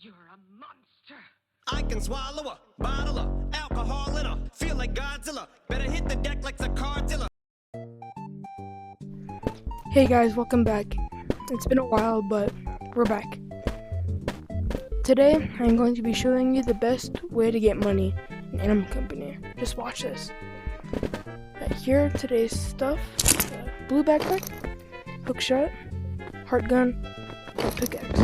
You're a monster. I can swallow a bottle of alcohol in her. Feel like Godzilla. Better hit the deck like the Cardzilla. Hey guys, welcome back. It's been a while, but we're back. Today, I'm going to be showing you the best way to get money in Animal Company. Just watch this. Here are today's stuff. Blue backpack, hookshot, heart gun, and pickaxe.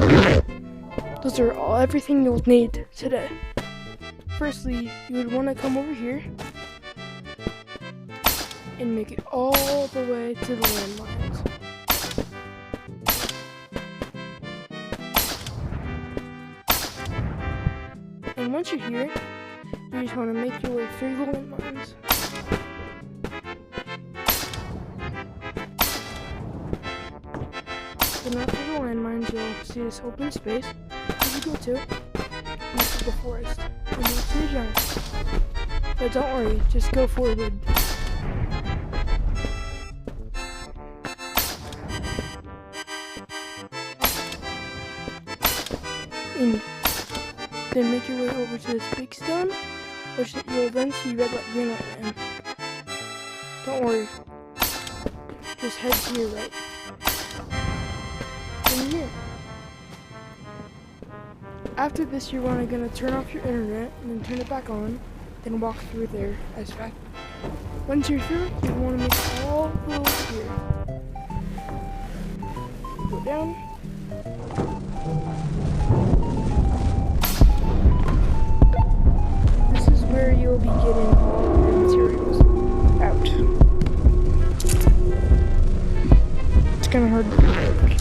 Those are everything you'll need today. Firstly, you would want to come over here and make it all the way to the landmines. And once you're here, you just want to make your way through the landmines. Then after the landmines, you'll see this open space that you go to, and this is the forest, and you'll see a giant. But don't worry, just go forward. And then make your way over to this big stone, which you'll then see red light, green light in. Don't worry, just head to your right. And here. After this, you're gonna turn off your internet and then turn it back on, then walk through there as fast. Once you're through, you want to make it all the way here. Go down. This is where you'll be getting all your materials out. It's kind of hard to get over here.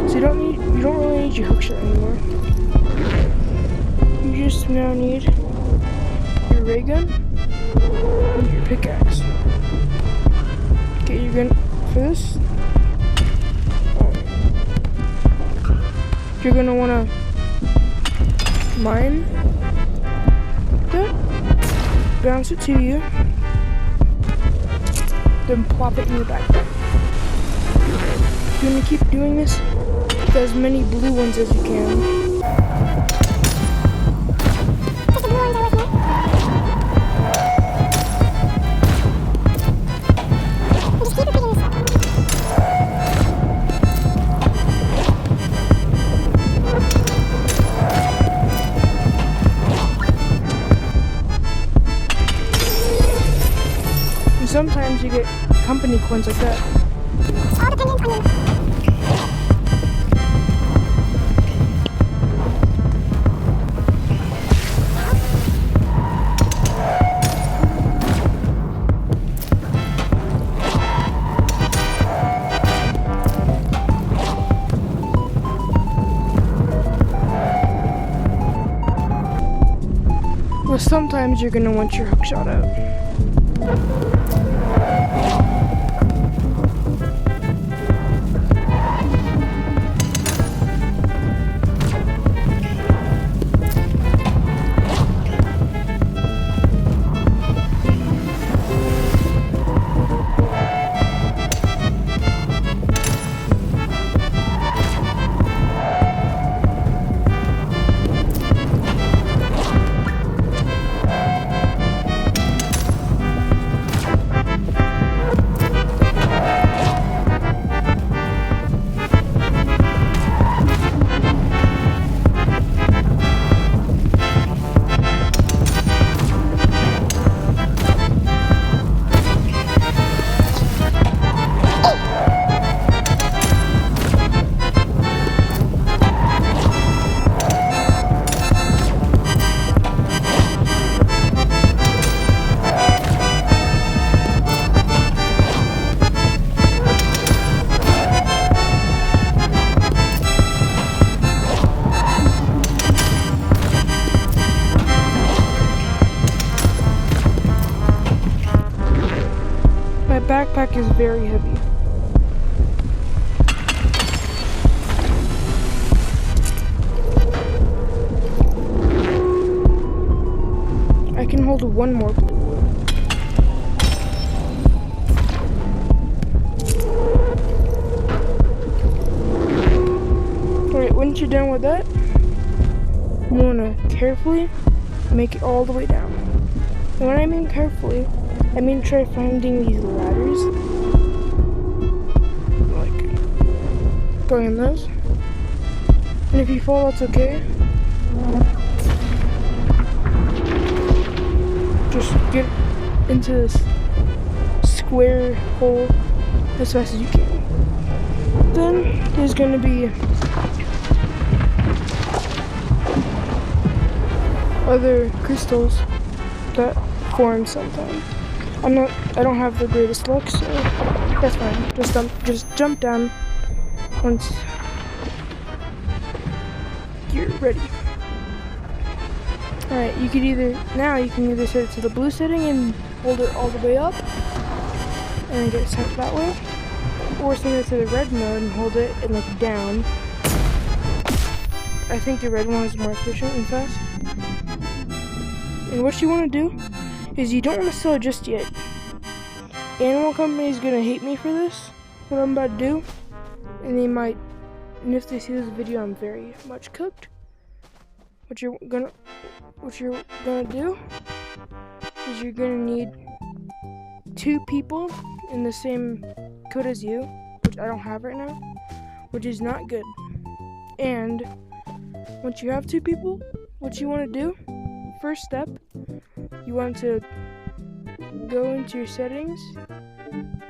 So you don't really need your hookshot anymore. You just now need your ray gun and your pickaxe. Okay, you're gonna for this. You're gonna wanna mine that, bounce it to you, then plop it in your backpack. You're gonna keep doing this with as many blue ones as you can. And sometimes you get company coins like that. All dependent on you. Well, sometimes you're gonna want your hookshot out. My backpack is very heavy. I can hold one more blue. once you're done with that, you want to carefully make it all the way down. And when I mean carefully, I mean try finding these ladders, like going in those. And if you fall, that's okay. Just get into this square hole as fast as you can. Then there's gonna be other crystals that form sometimes. I don't have the greatest luck, so that's fine. Just jump down once you're ready. Alright, you can either set it to the blue setting and hold it all the way up and then get it sent that way. Or send it to the red mode and hold it and look down. I think the red one is more efficient and fast. And what you want to do is you don't want to sell it just yet. Animal Company is gonna hate me for this, what I'm about to do, and if they see this video, I'm very much cooked. What you're gonna do is you're gonna need 2 people in the same code as you, which I don't have right now, which is not good. And once you have 2 people, what you want to do, first step, you want to go into your settings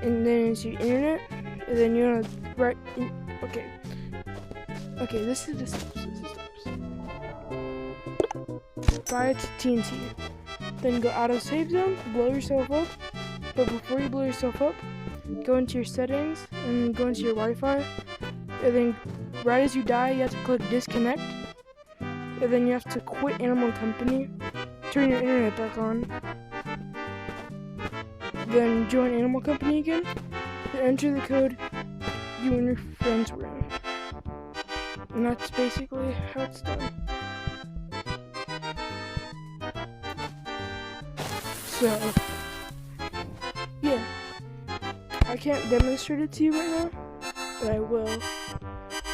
and then into your internet, and then you want to write okay, this is the steps. Buy it to TNT, then go out of save zone, blow yourself up, but before you blow yourself up, go into your settings and go into your Wi-Fi, and then right as you die, you have to click disconnect, and then you have to quit Animal Company, turn your internet back on, then join Animal Company again, and enter the code you and your friends were in. And that's basically how it's done. So, yeah. I can't demonstrate it to you right now, but I will.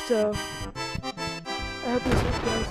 So, I hope this helps, guys.